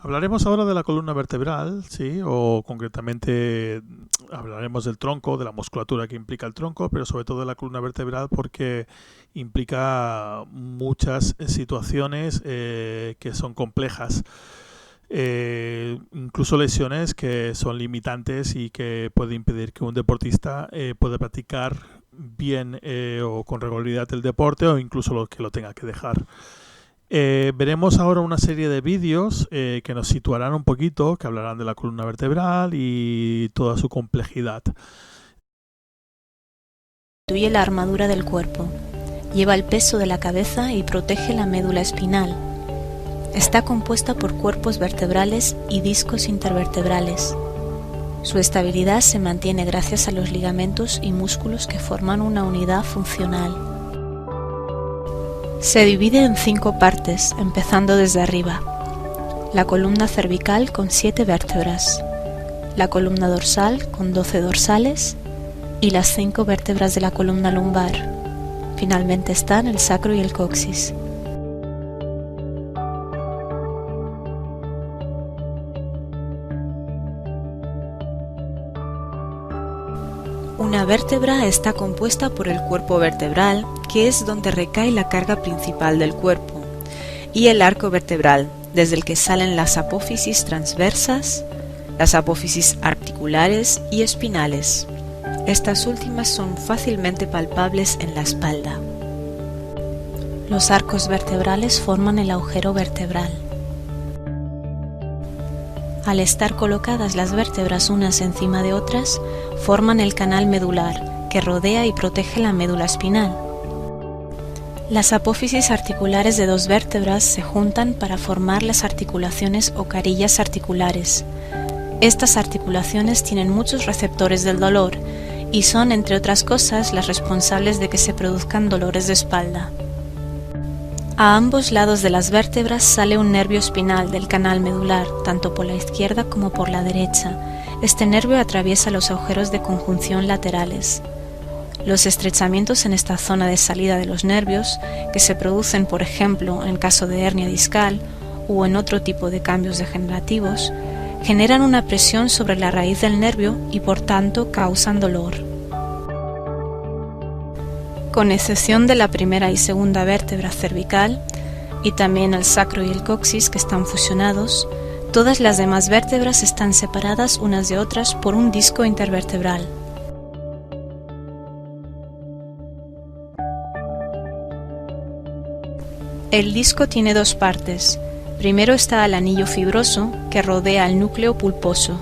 Hablaremos ahora de la columna vertebral, ¿sí? O concretamente hablaremos del tronco, de la musculatura que implica el tronco, pero sobre todo de la columna vertebral porque implica muchas situaciones que son complejas. Incluso lesiones que son limitantes y que pueden impedir que un deportista pueda practicar bien o con regularidad el deporte o incluso que lo tenga que dejar. Veremos ahora una serie de vídeos que nos situarán un poquito, que hablarán de la columna vertebral y toda su complejidad. Constituye la armadura del cuerpo, lleva el peso de la cabeza y protege la médula espinal. Está compuesta por cuerpos vertebrales y discos intervertebrales. Su estabilidad se mantiene gracias a los ligamentos y músculos que forman una unidad funcional. Se divide en 5 partes, empezando desde arriba. La columna cervical con 7 vértebras, la columna dorsal con 12 dorsales y las 5 vértebras de la columna lumbar. Finalmente están el sacro y el coxis. Una vértebra está compuesta por el cuerpo vertebral, que es donde recae la carga principal del cuerpo, y el arco vertebral, desde el que salen las apófisis transversas, las apófisis articulares y espinales. Estas últimas son fácilmente palpables en la espalda. Los arcos vertebrales forman el agujero vertebral. Al estar colocadas las vértebras unas encima de otras, forman el canal medular, que rodea y protege la médula espinal. Las apófisis articulares de 2 vértebras se juntan para formar las articulaciones o carillas articulares. Estas articulaciones tienen muchos receptores del dolor y son, entre otras cosas, las responsables de que se produzcan dolores de espalda. A ambos lados de las vértebras sale un nervio espinal del canal medular, tanto por la izquierda como por la derecha. Este nervio atraviesa los agujeros de conjunción laterales. Los estrechamientos en esta zona de salida de los nervios, que se producen, por ejemplo, en caso de hernia discal o en otro tipo de cambios degenerativos, generan una presión sobre la raíz del nervio y, por tanto, causan dolor. Con excepción de la primera y segunda vértebra cervical, y también el sacro y el coxis que están fusionados, todas las demás vértebras están separadas unas de otras por un disco intervertebral. El disco tiene 2 partes. Primero está el anillo fibroso que rodea el núcleo pulposo.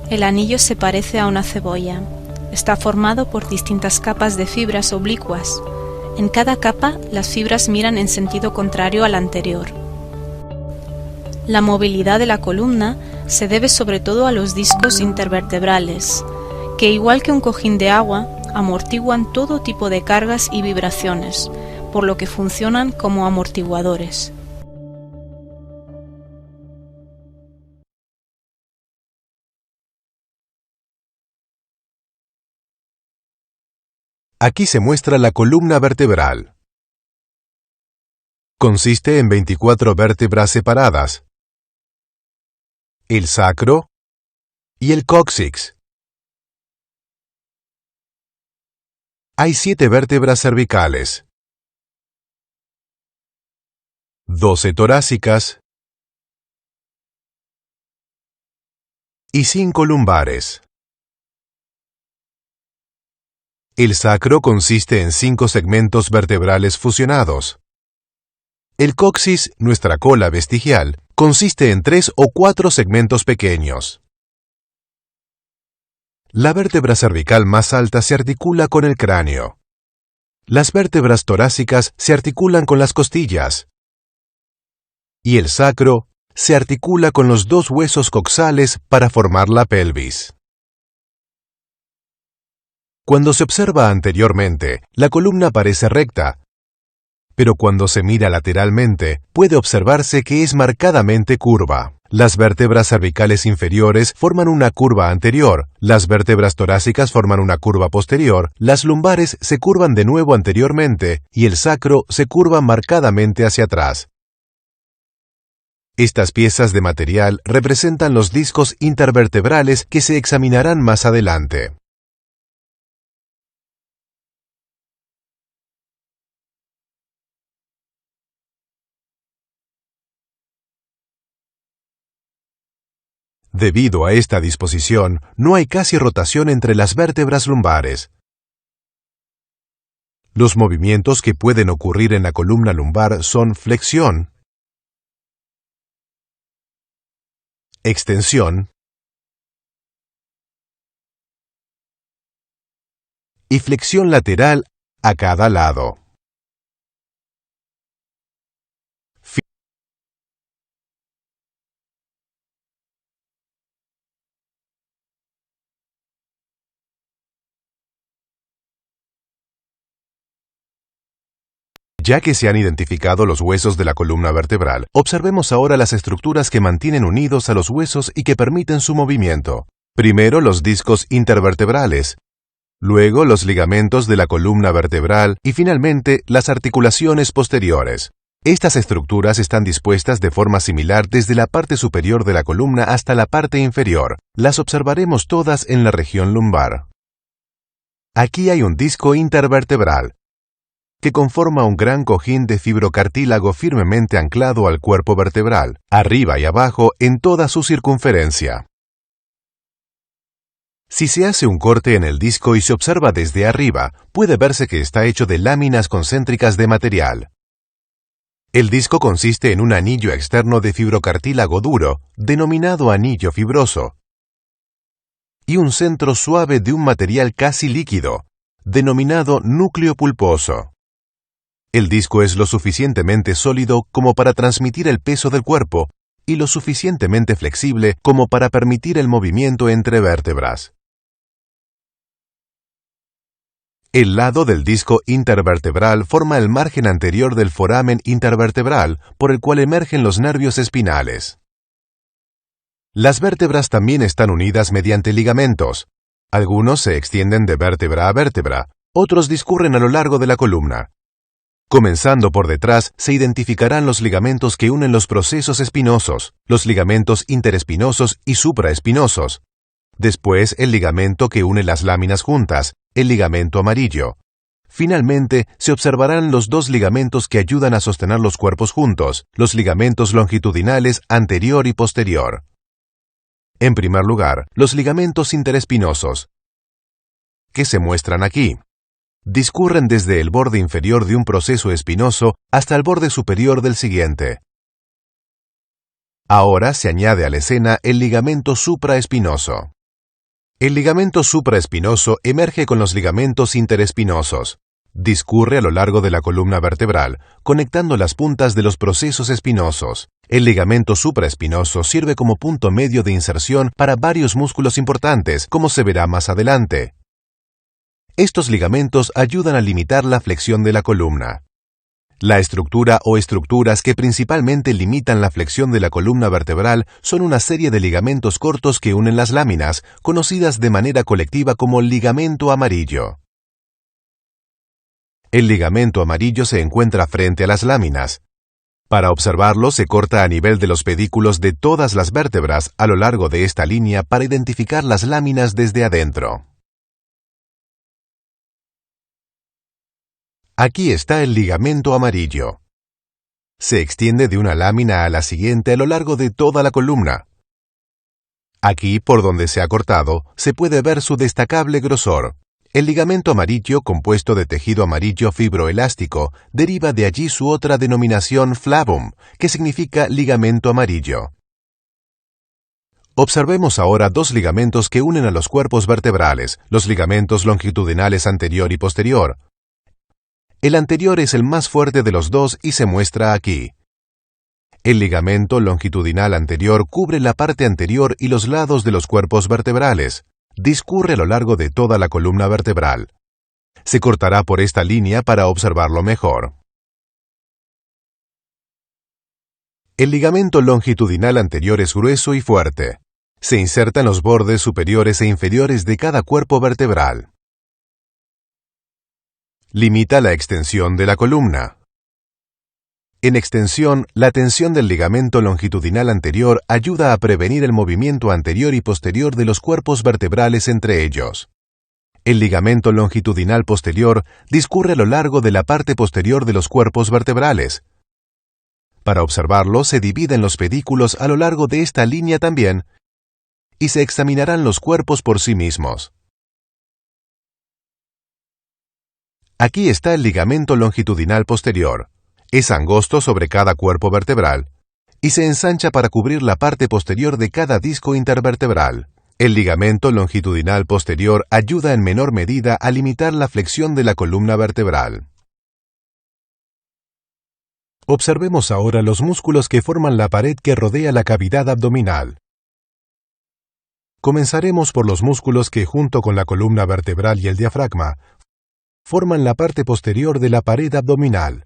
El anillo se parece a una cebolla. Está formado por distintas capas de fibras oblicuas. En cada capa, las fibras miran en sentido contrario al anterior. La movilidad de la columna se debe sobre todo a los discos intervertebrales, que igual que un cojín de agua, amortiguan todo tipo de cargas y vibraciones, por lo que funcionan como amortiguadores. Aquí se muestra la columna vertebral. Consiste en 24 vértebras separadas, el sacro y el coxis. Hay 7 vértebras cervicales, 12 torácicas y 5 lumbares. El sacro consiste en 5 segmentos vertebrales fusionados. El coxis, nuestra cola vestigial, consiste en 3 o 4 segmentos pequeños. La vértebra cervical más alta se articula con el cráneo. Las vértebras torácicas se articulan con las costillas. Y el sacro se articula con los 2 huesos coxales para formar la pelvis. Cuando se observa anteriormente, la columna parece recta, pero cuando se mira lateralmente, puede observarse que es marcadamente curva. Las vértebras cervicales inferiores forman una curva anterior, las vértebras torácicas forman una curva posterior, las lumbares se curvan de nuevo anteriormente y el sacro se curva marcadamente hacia atrás. Estas piezas de material representan los discos intervertebrales que se examinarán más adelante. Debido a esta disposición, no hay casi rotación entre las vértebras lumbares. Los movimientos que pueden ocurrir en la columna lumbar son flexión, extensión y flexión lateral a cada lado. Ya que se han identificado los huesos de la columna vertebral, observemos ahora las estructuras que mantienen unidos a los huesos y que permiten su movimiento. Primero los discos intervertebrales, luego los ligamentos de la columna vertebral y finalmente las articulaciones posteriores. Estas estructuras están dispuestas de forma similar desde la parte superior de la columna hasta la parte inferior. Las observaremos todas en la región lumbar. Aquí hay un disco intervertebral, que conforma un gran cojín de fibrocartílago firmemente anclado al cuerpo vertebral, arriba y abajo en toda su circunferencia. Si se hace un corte en el disco y se observa desde arriba, puede verse que está hecho de láminas concéntricas de material. El disco consiste en un anillo externo de fibrocartílago duro, denominado anillo fibroso, y un centro suave de un material casi líquido, denominado núcleo pulposo. El disco es lo suficientemente sólido como para transmitir el peso del cuerpo y lo suficientemente flexible como para permitir el movimiento entre vértebras. El lado del disco intervertebral forma el margen anterior del foramen intervertebral por el cual emergen los nervios espinales. Las vértebras también están unidas mediante ligamentos. Algunos se extienden de vértebra a vértebra, otros discurren a lo largo de la columna. Comenzando por detrás, se identificarán los ligamentos que unen los procesos espinosos, los ligamentos interespinosos y supraespinosos. Después, el ligamento que une las láminas juntas, el ligamento amarillo. Finalmente, se observarán los dos ligamentos que ayudan a sostener los cuerpos juntos, los ligamentos longitudinales anterior y posterior. En primer lugar, los ligamentos interespinosos, que se muestran aquí. Discurren desde el borde inferior de un proceso espinoso hasta el borde superior del siguiente. Ahora se añade a la escena el ligamento supraespinoso. El ligamento supraespinoso emerge con los ligamentos interespinosos. Discurre a lo largo de la columna vertebral, conectando las puntas de los procesos espinosos. El ligamento supraespinoso sirve como punto medio de inserción para varios músculos importantes, como se verá más adelante. Estos ligamentos ayudan a limitar la flexión de la columna. La estructura o estructuras que principalmente limitan la flexión de la columna vertebral son una serie de ligamentos cortos que unen las láminas, conocidas de manera colectiva como ligamento amarillo. El ligamento amarillo se encuentra frente a las láminas. Para observarlo, se corta a nivel de los pedículos de todas las vértebras a lo largo de esta línea para identificar las láminas desde adentro. Aquí está el ligamento amarillo. Se extiende de una lámina a la siguiente a lo largo de toda la columna. Aquí, por donde se ha cortado, se puede ver su destacable grosor. El ligamento amarillo, compuesto de tejido amarillo fibroelástico, deriva de allí su otra denominación flavum, que significa ligamento amarillo. Observemos ahora dos ligamentos que unen a los cuerpos vertebrales, los ligamentos longitudinales anterior y posterior. El anterior es el más fuerte de los dos y se muestra aquí. El ligamento longitudinal anterior cubre la parte anterior y los lados de los cuerpos vertebrales. Discurre a lo largo de toda la columna vertebral. Se cortará por esta línea para observarlo mejor. El ligamento longitudinal anterior es grueso y fuerte. Se inserta en los bordes superiores e inferiores de cada cuerpo vertebral. Limita la extensión de la columna. En extensión, la tensión del ligamento longitudinal anterior ayuda a prevenir el movimiento anterior y posterior de los cuerpos vertebrales entre ellos. El ligamento longitudinal posterior discurre a lo largo de la parte posterior de los cuerpos vertebrales. Para observarlo, se dividen los pedículos a lo largo de esta línea también, y se examinarán los cuerpos por sí mismos. Aquí está el ligamento longitudinal posterior. Es angosto sobre cada cuerpo vertebral y se ensancha para cubrir la parte posterior de cada disco intervertebral. El ligamento longitudinal posterior ayuda en menor medida a limitar la flexión de la columna vertebral. Observemos ahora los músculos que forman la pared que rodea la cavidad abdominal. Comenzaremos por los músculos que, junto con la columna vertebral y el diafragma, forman la parte posterior de la pared abdominal.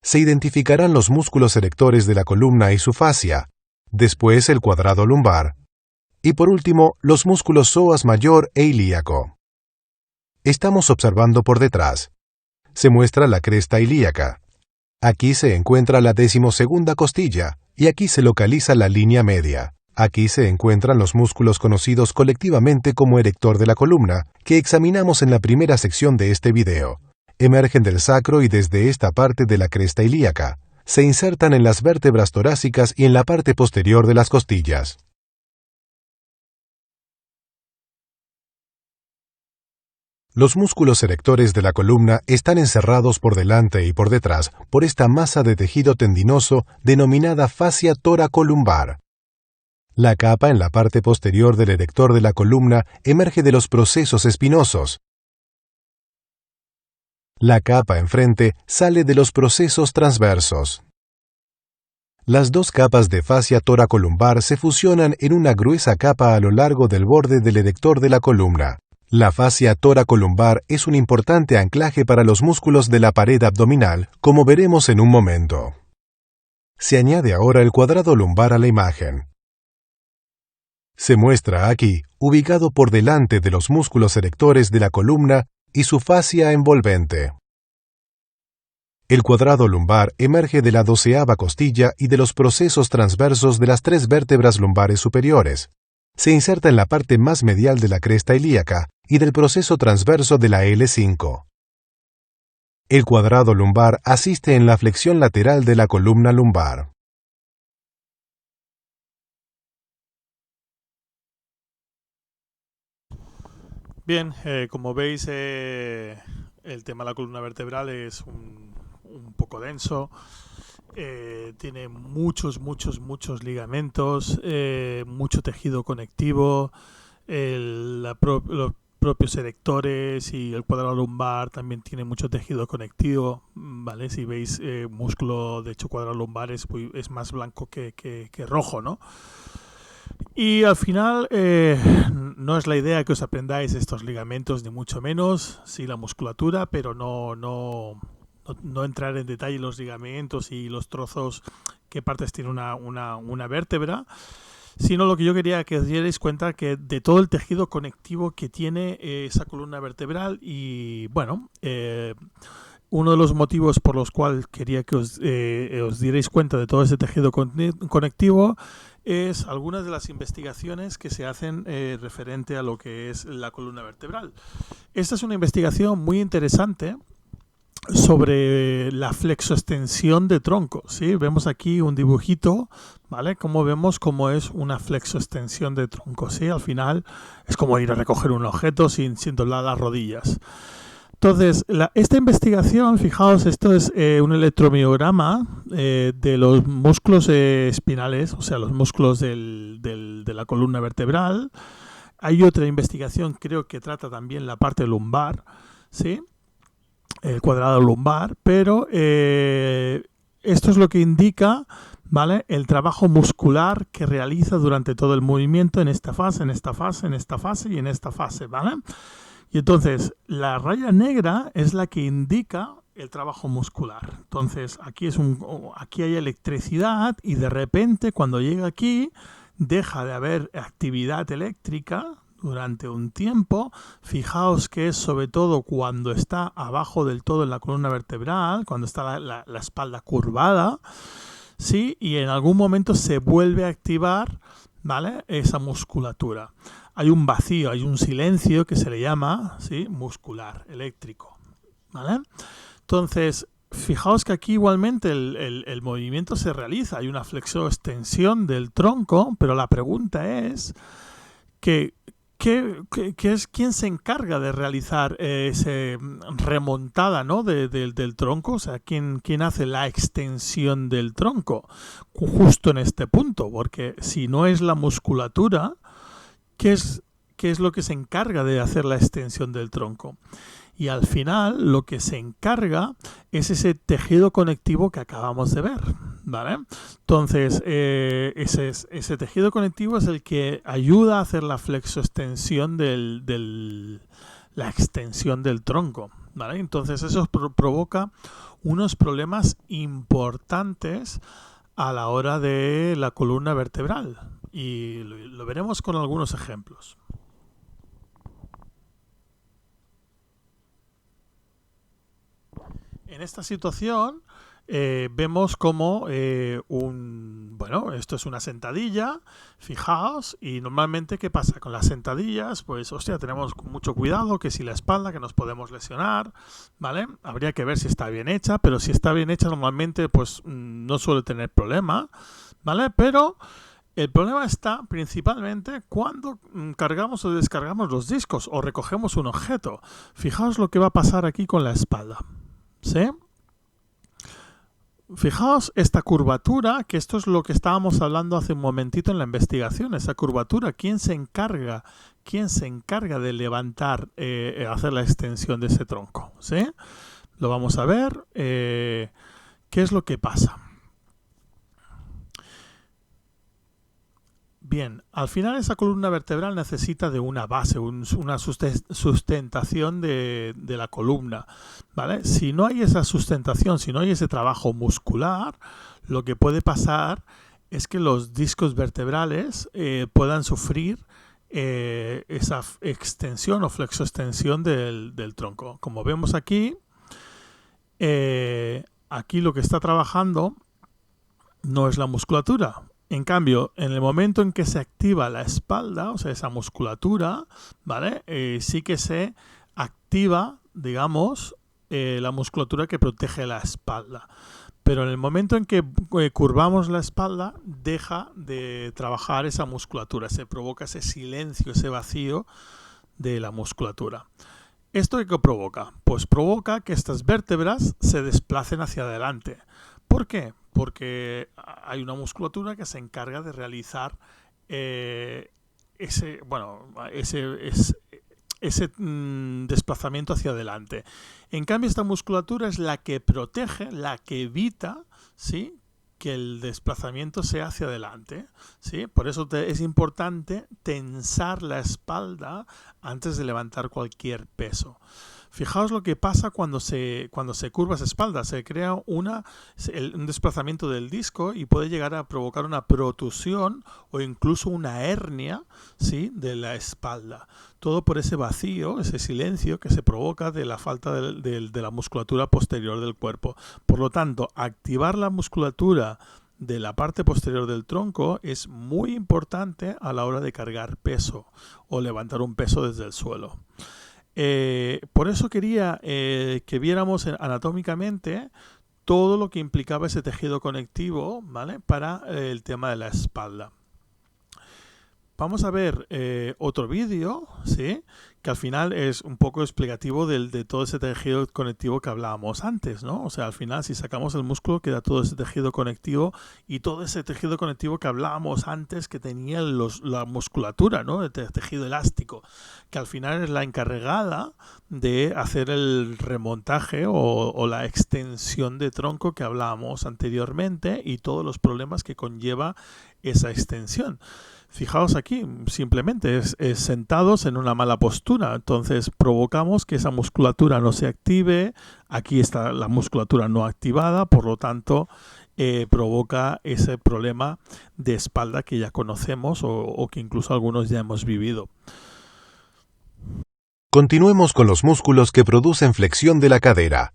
Se identificarán los músculos erectores de la columna y su fascia, después el cuadrado lumbar, y por último los músculos psoas mayor e ilíaco. Estamos observando por detrás. Se muestra la cresta ilíaca. Aquí se encuentra la 12ª costilla, y aquí se localiza la línea media. Aquí se encuentran los músculos conocidos colectivamente como erector de la columna, que examinamos en la primera sección de este video. Emergen del sacro y desde esta parte de la cresta ilíaca. Se insertan en las vértebras torácicas y en la parte posterior de las costillas. Los músculos erectores de la columna están encerrados por delante y por detrás por esta masa de tejido tendinoso denominada fascia toracolumbar. La capa en la parte posterior del erector de la columna emerge de los procesos espinosos. La capa enfrente sale de los procesos transversos. Las dos capas de fascia toracolumbar se fusionan en una gruesa capa a lo largo del borde del erector de la columna. La fascia toracolumbar es un importante anclaje para los músculos de la pared abdominal, como veremos en un momento. Se añade ahora el cuadrado lumbar a la imagen. Se muestra aquí, ubicado por delante de los músculos erectores de la columna y su fascia envolvente. El cuadrado lumbar emerge de la 12ª costilla y de los procesos transversos de las 3 vértebras lumbares superiores. Se inserta en la parte más medial de la cresta ilíaca y del proceso transverso de la L5. El cuadrado lumbar asiste en la flexión lateral de la columna lumbar. Bien, como veis, el tema de la columna vertebral es un poco denso. Tiene muchos ligamentos, mucho tejido conectivo, los propios erectores y el cuadrado lumbar también tiene mucho tejido conectivo, ¿vale? Si veis, músculo, de hecho, cuadrado lumbar es más blanco que rojo, ¿no? Y al final no es la idea que os aprendáis estos ligamentos, ni mucho menos, sí la musculatura, pero no entrar en detalle en los ligamentos y los trozos, qué partes tiene una vértebra, sino lo que yo quería que os dierais cuenta que de todo el tejido conectivo que tiene esa columna vertebral. Y bueno, uno de los motivos por los cuales quería que os dierais cuenta de todo ese tejido conectivo es algunas de las investigaciones que se hacen referente a lo que es la columna vertebral. Esta es una investigación muy interesante sobre la flexoextensión de tronco, ¿sí? Vemos aquí un dibujito, ¿vale? Como vemos cómo es una flexoextensión de tronco, ¿sí? Al final es como ir a recoger un objeto sin doblar las rodillas. Entonces, esta investigación, fijaos, esto es un electromiograma de los músculos espinales, o sea, los músculos de la columna vertebral. Hay otra investigación, creo que trata también la parte lumbar, ¿sí? El cuadrado lumbar, pero esto es lo que indica, ¿vale?, el trabajo muscular que realiza durante todo el movimiento en esta fase, en esta fase, en esta fase y en esta fase, ¿vale? Y entonces la raya negra es la que indica el trabajo muscular. Entonces, aquí hay electricidad y de repente cuando llega aquí deja de haber actividad eléctrica durante un tiempo. Fijaos que es sobre todo cuando está abajo del todo en la columna vertebral, cuando está la espalda curvada, ¿sí? Y en algún momento se vuelve a activar, ¿vale?, esa musculatura. Hay un vacío, hay un silencio que se le llama, ¿sí?, muscular, eléctrico, ¿vale? Entonces, fijaos que aquí igualmente el movimiento se realiza, hay una flexo-extensión del tronco, pero la pregunta es ¿quién se encarga de realizar esa remontada, ¿no?, del tronco? O sea, ¿quién hace la extensión del tronco justo en este punto? Porque si no es la musculatura, ¿qué es lo que se encarga de hacer la extensión del tronco? Y al final lo que se encarga es ese tejido conectivo que acabamos de ver, ¿vale? Entonces, ese tejido conectivo es el que ayuda a hacer la flexoextensión la extensión del tronco, ¿vale? Entonces eso provoca unos problemas importantes a la hora de la columna vertebral. Y lo veremos con algunos ejemplos. En esta situación vemos como esto es una sentadilla, fijaos, y normalmente ¿qué pasa con las sentadillas? Pues tenemos mucho cuidado, que si la espalda, que nos podemos lesionar, ¿vale? Habría que ver si está bien hecha, pero si está bien hecha normalmente pues no suele tener problema, ¿vale? Pero el problema está principalmente cuando cargamos o descargamos los discos o recogemos un objeto. Fijaos lo que va a pasar aquí con la espalda, ¿sí? Fijaos esta curvatura, que esto es lo que estábamos hablando hace un momentito en la investigación. Esa curvatura, ¿quién se encarga de levantar, hacer la extensión de ese tronco? ¿Sí? Lo vamos a ver. ¿Qué es lo que pasa? Bien, al final esa columna vertebral necesita de una base, una sustentación de la columna, ¿vale? Si no hay esa sustentación, si no hay ese trabajo muscular, lo que puede pasar es que los discos vertebrales puedan sufrir esa extensión o flexoextensión del tronco. Como vemos aquí, aquí lo que está trabajando no es la musculatura. En cambio, en el momento en que se activa la espalda, o sea, esa musculatura, ¿vale? Sí que se activa, digamos, la musculatura que protege la espalda. Pero en el momento en que curvamos la espalda, deja de trabajar esa musculatura. Se provoca ese silencio, ese vacío de la musculatura. ¿Esto qué provoca? Pues provoca que estas vértebras se desplacen hacia adelante. ¿Por qué? Porque hay una musculatura que se encarga de realizar ese desplazamiento hacia adelante. En cambio, esta musculatura es la que protege, la que evita, ¿sí?, que el desplazamiento sea hacia adelante, ¿sí? Por eso es importante tensar la espalda antes de levantar cualquier peso. Fijaos lo que pasa cuando se curva esa espalda. Se crea un desplazamiento del disco y puede llegar a provocar una protusión o incluso una hernia, ¿sí?, de la espalda. Todo por ese vacío, ese silencio que se provoca de la falta de la musculatura posterior del cuerpo. Por lo tanto, activar la musculatura de la parte posterior del tronco es muy importante a la hora de cargar peso o levantar un peso desde el suelo. Por eso quería que viéramos anatómicamente todo lo que implicaba ese tejido conectivo, ¿vale?, para el tema de la espalda. Vamos a ver otro vídeo, ¿sí?, que al final es un poco explicativo de todo ese tejido conectivo que hablábamos antes, ¿no? O sea, al final, si sacamos el músculo, queda todo ese tejido conectivo y todo ese tejido conectivo que hablábamos antes que tenía la musculatura, ¿no?, el tejido elástico, que al final es la encargada de hacer el remontaje o la extensión de tronco que hablábamos anteriormente y todos los problemas que conlleva esa extensión. Fijaos aquí, simplemente es sentados en una mala postura, entonces provocamos que esa musculatura no se active, aquí está la musculatura no activada, por lo tanto provoca ese problema de espalda que ya conocemos o que incluso algunos ya hemos vivido. Continuemos con los músculos que producen flexión de la cadera.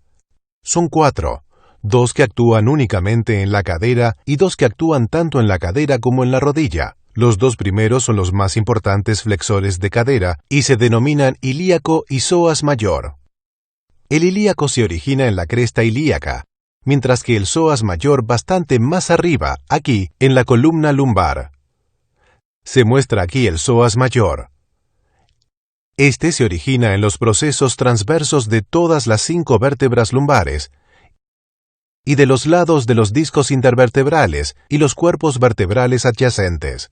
Son 4, 2 que actúan únicamente en la cadera y 2 que actúan tanto en la cadera como en la rodilla. Los 2 primeros son los más importantes flexores de cadera y se denominan ilíaco y psoas mayor. El ilíaco se origina en la cresta ilíaca, mientras que el psoas mayor bastante más arriba, aquí, en la columna lumbar. Se muestra aquí el psoas mayor. Este se origina en los procesos transversos de todas las 5 vértebras lumbares y de los lados de los discos intervertebrales y los cuerpos vertebrales adyacentes.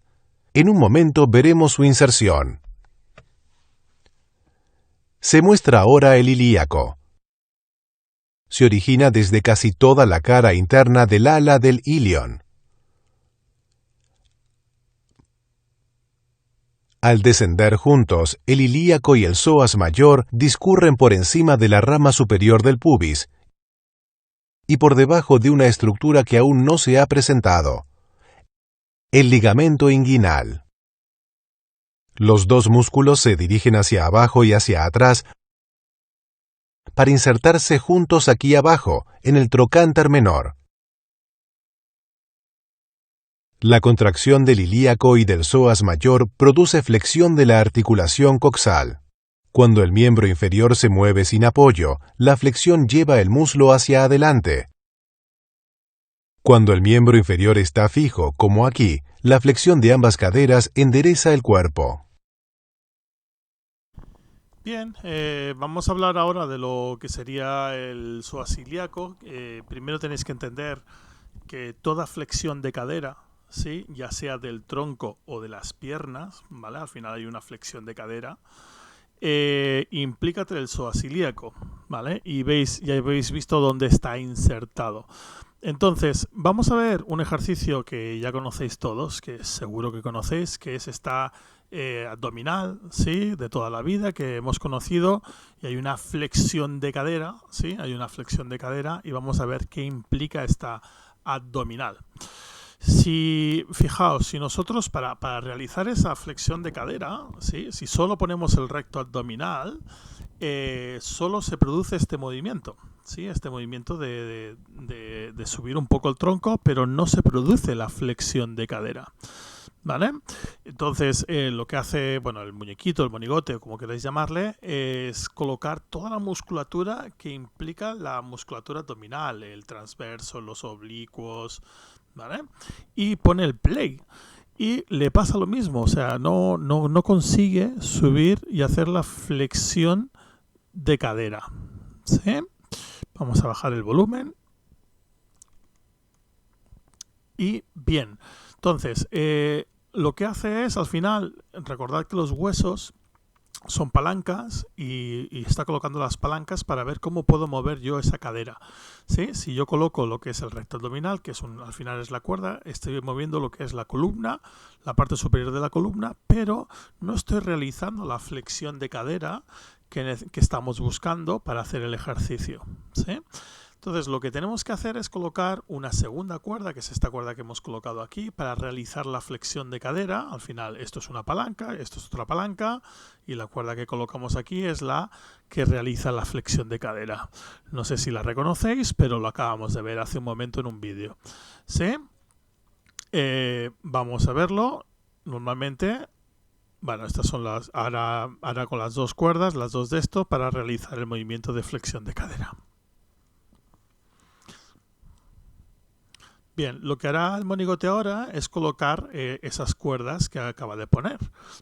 En un momento veremos su inserción. Se muestra ahora el ilíaco. Se origina desde casi toda la cara interna del ala del ilion. Al descender juntos, el ilíaco y el psoas mayor discurren por encima de la rama superior del pubis y por debajo de una estructura que aún no se ha presentado, el ligamento inguinal. Los 2 músculos se dirigen hacia abajo y hacia atrás para insertarse juntos aquí abajo, en el trocánter menor. La contracción del ilíaco y del psoas mayor produce flexión de la articulación coxal. Cuando el miembro inferior se mueve sin apoyo, la flexión lleva el muslo hacia adelante. Cuando el miembro inferior está fijo, como aquí, la flexión de ambas caderas endereza el cuerpo. Bien, vamos a hablar ahora de lo que sería el psoas ilíaco. Primero tenéis que entender que toda flexión de cadera, ¿sí?, ya sea del tronco o de las piernas, ¿vale? Al final hay una flexión de cadera, implica el psoas ilíaco, ¿vale? Y ya habéis visto dónde está insertado. Entonces, vamos a ver un ejercicio que ya conocéis todos, que seguro que conocéis, que es esta abdominal, ¿sí?, de toda la vida, que hemos conocido, y hay una flexión de cadera, ¿sí? Hay una flexión de cadera y vamos a ver qué implica esta abdominal. Fijaos, si nosotros para realizar esa flexión de cadera, ¿sí?, si solo ponemos el recto abdominal, solo se produce este movimiento, ¿sí?, este movimiento de subir un poco el tronco, pero no se produce la flexión de cadera, ¿vale? Entonces, lo que hace, bueno, el muñequito, el monigote, o como queráis llamarle, es colocar toda la musculatura que implica la musculatura abdominal, el transverso, los oblicuos, ¿vale? Y pone el play. Y le pasa lo mismo, o sea, no consigue subir y hacer la flexión de cadera, ¿sí? Vamos a bajar el volumen. Y bien, entonces, lo que hace es, al final, recordad que los huesos son palancas y está colocando las palancas para ver cómo puedo mover yo esa cadera, ¿sí? Si yo coloco lo que es el recto abdominal, que es al final es la cuerda, estoy moviendo lo que es la columna, la parte superior de la columna, pero no estoy realizando la flexión de cadera que estamos buscando para hacer el ejercicio, ¿sí? Entonces lo que tenemos que hacer es colocar una segunda cuerda, que es esta cuerda que hemos colocado aquí, para realizar la flexión de cadera. Al final esto es una palanca, esto es otra palanca, y la cuerda que colocamos aquí es la que realiza la flexión de cadera. No sé si la reconocéis, pero lo acabamos de ver hace un momento en un vídeo, ¿sí? Vamos a verlo. Normalmente, bueno, estas son las, ahora con las 2 cuerdas, las 2 de esto, para realizar el movimiento de flexión de cadera. Bien, lo que hará el monigote ahora es colocar esas cuerdas que acaba de poner.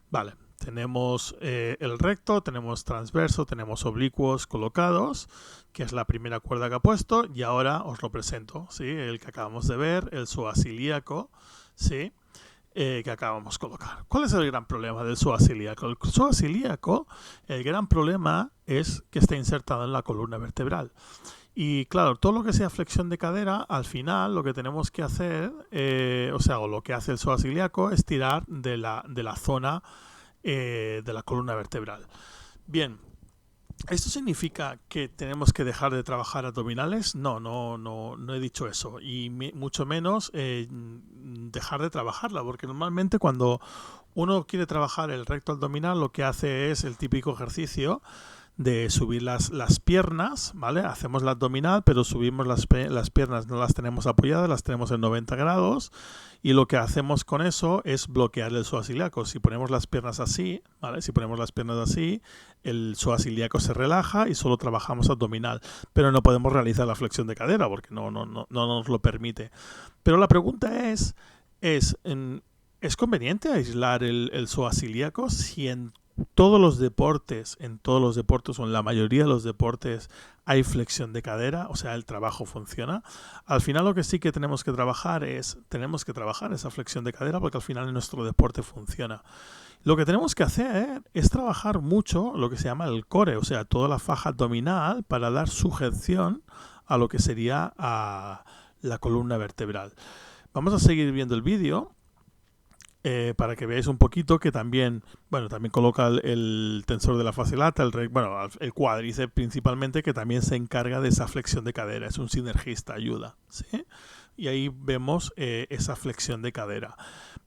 Vale, tenemos el recto, tenemos transverso, tenemos oblicuos colocados, que es la primera cuerda que ha puesto, y ahora os lo presento, ¿sí? El que acabamos de ver, el psoas ilíaco, ¿sí? Que acabamos de colocar. ¿Cuál es el gran problema del psoas ilíaco? El psoas ilíaco, el gran problema es que está insertado en la columna vertebral. Y claro, todo lo que sea flexión de cadera, al final lo que tenemos que hacer, o lo que hace el psoas ilíaco es tirar de la zona de la columna vertebral. Bien, ¿esto significa que tenemos que dejar de trabajar abdominales? No he dicho eso. Y mucho menos dejar de trabajarla, porque normalmente cuando uno quiere trabajar el recto abdominal, lo que hace es el típico ejercicio de subir las piernas, ¿vale? Hacemos la abdominal, pero subimos las piernas, no las tenemos apoyadas, las tenemos en 90 grados, y lo que hacemos con eso es bloquear el psoas ilíaco. Si ponemos las piernas así, ¿vale? Si ponemos las piernas así, el psoas ilíaco se relaja y solo trabajamos abdominal, pero no podemos realizar la flexión de cadera porque no nos lo permite. Pero la pregunta ¿es conveniente aislar el psoas ilíaco si en todos los deportes o en la mayoría de los deportes hay flexión de cadera, o sea, el trabajo funciona? Al final lo que sí que tenemos que trabajar esa flexión de cadera porque al final en nuestro deporte funciona. Lo que tenemos que hacer es trabajar mucho lo que se llama el core, o sea, toda la faja abdominal para dar sujeción a lo que sería a la columna vertebral. Vamos a seguir viendo el vídeo. Para que veáis un poquito que también coloca el tensor de la fascia lata, el cuádriceps principalmente, que también se encarga de esa flexión de cadera, es un sinergista, ayuda, ¿sí? Y ahí vemos esa flexión de cadera.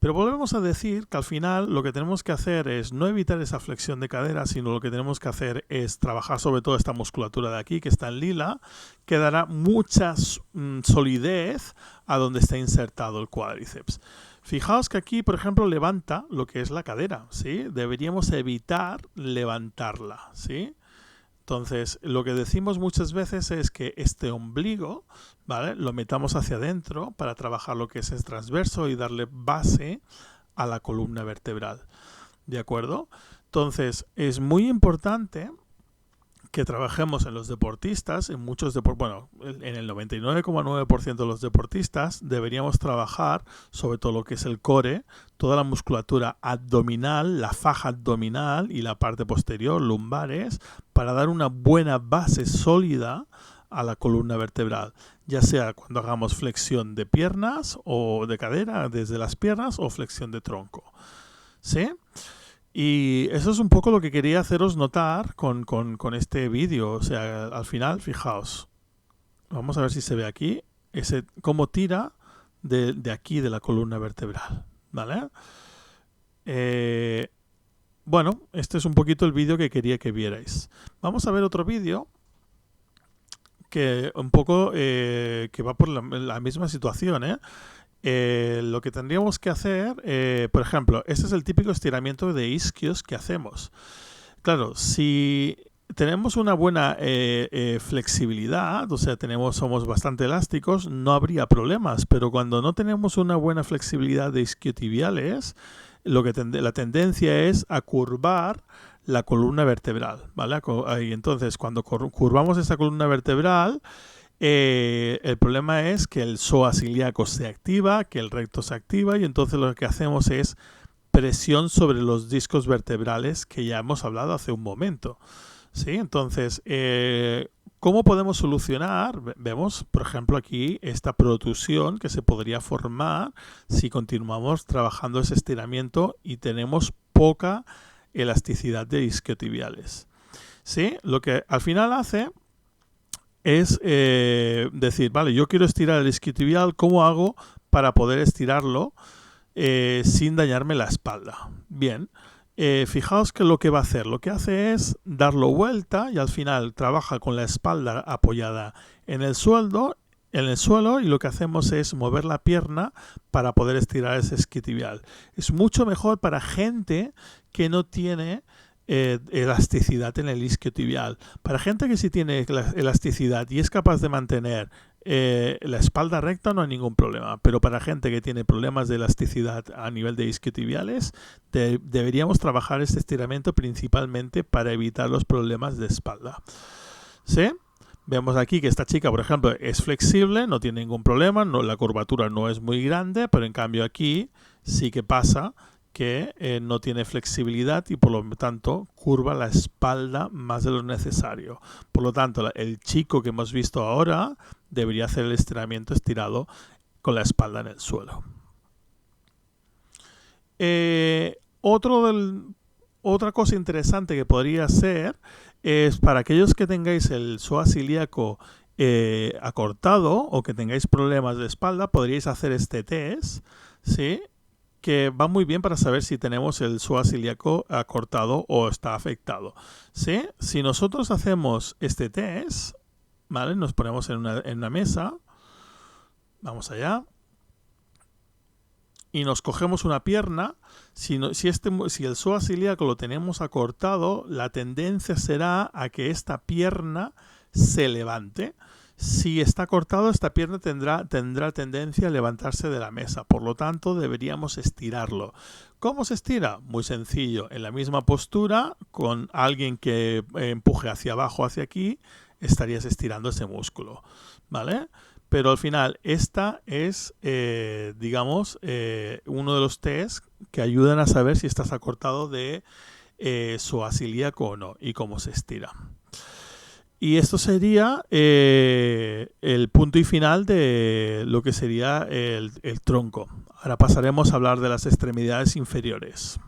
Pero volvemos a decir que al final lo que tenemos que hacer es no evitar esa flexión de cadera, sino lo que tenemos que hacer es trabajar sobre todo esta musculatura de aquí, que está en lila, que dará mucha solidez a donde está insertado el cuádriceps. Fijaos que aquí, por ejemplo, levanta lo que es la cadera, ¿sí? Deberíamos evitar levantarla, ¿sí? Entonces, lo que decimos muchas veces es que este ombligo, ¿vale?, lo metamos hacia adentro para trabajar lo que es el transverso y darle base a la columna vertebral, ¿de acuerdo? Entonces, es muy importante que trabajemos en los deportistas, en muchos en el 99,9% de los deportistas deberíamos trabajar sobre todo lo que es el core, toda la musculatura abdominal, la faja abdominal y la parte posterior, lumbares, para dar una buena base sólida a la columna vertebral, ya sea cuando hagamos flexión de piernas o de cadera desde las piernas o flexión de tronco, ¿sí? Y eso es un poco lo que quería haceros notar con este vídeo. O sea, al final, fijaos, vamos a ver si se ve aquí, cómo tira de aquí de la columna vertebral, ¿vale? Este es un poquito el vídeo que quería que vierais. Vamos a ver otro vídeo que un poco que va por la misma situación, lo que tendríamos que hacer, por ejemplo, este es el típico estiramiento de isquios que hacemos. Claro, si tenemos una buena flexibilidad, o sea, somos bastante elásticos, no habría problemas, pero cuando no tenemos una buena flexibilidad de isquiotibiales, la tendencia es a curvar la columna vertebral, ¿vale? Y entonces, cuando curvamos esa columna vertebral, el problema es que el psoas ilíaco se activa, que el recto se activa, y entonces lo que hacemos es presión sobre los discos vertebrales que ya hemos hablado hace un momento, ¿sí? Entonces, ¿cómo podemos solucionar? Vemos, por ejemplo, aquí esta protrusión que se podría formar si continuamos trabajando ese estiramiento y tenemos poca elasticidad de isquiotibiales, ¿sí? Lo que al final hace es decir, vale, yo quiero estirar el isquiotibial, ¿cómo hago para poder estirarlo sin dañarme la espalda? Bien, fijaos que lo que va a hacer, lo que hace es darlo vuelta y al final trabaja con la espalda apoyada en el suelo y lo que hacemos es mover la pierna para poder estirar ese isquiotibial. Es mucho mejor para gente que no tiene elasticidad en el isquiotibial. Para gente que sí tiene elasticidad y es capaz de mantener la espalda recta, no hay ningún problema, pero para gente que tiene problemas de elasticidad a nivel de isquiotibiales, deberíamos trabajar este estiramiento principalmente para evitar los problemas de espalda, ¿sí? Vemos aquí que esta chica, por ejemplo, es flexible, no tiene ningún problema, la curvatura no es muy grande, pero en cambio aquí sí que pasa que no tiene flexibilidad y por lo tanto curva la espalda más de lo necesario. Por lo tanto, el chico que hemos visto ahora debería hacer el estiramiento estirado con la espalda en el suelo. Otra cosa interesante que podría ser es para aquellos que tengáis el psoas ilíaco acortado o que tengáis problemas de espalda, podríais hacer este test, ¿sí? Que va muy bien para saber si tenemos el psoas ilíaco acortado o está afectado, ¿sí? Si nosotros hacemos este test, ¿vale? Nos ponemos en una mesa, vamos allá, y nos cogemos una pierna. Si el psoas ilíaco lo tenemos acortado, la tendencia será a que esta pierna se levante. Si está cortado, esta pierna tendrá tendencia a levantarse de la mesa. Por lo tanto, deberíamos estirarlo. ¿Cómo se estira? Muy sencillo. En la misma postura, con alguien que empuje hacia abajo, hacia aquí, estarías estirando ese músculo, ¿vale? Pero al final, esta es, digamos, uno de los test que ayudan a saber si estás acortado de psoas ilíaco o no y cómo se estira. Y esto sería el punto y final de lo que sería el tronco. Ahora pasaremos a hablar de las extremidades inferiores.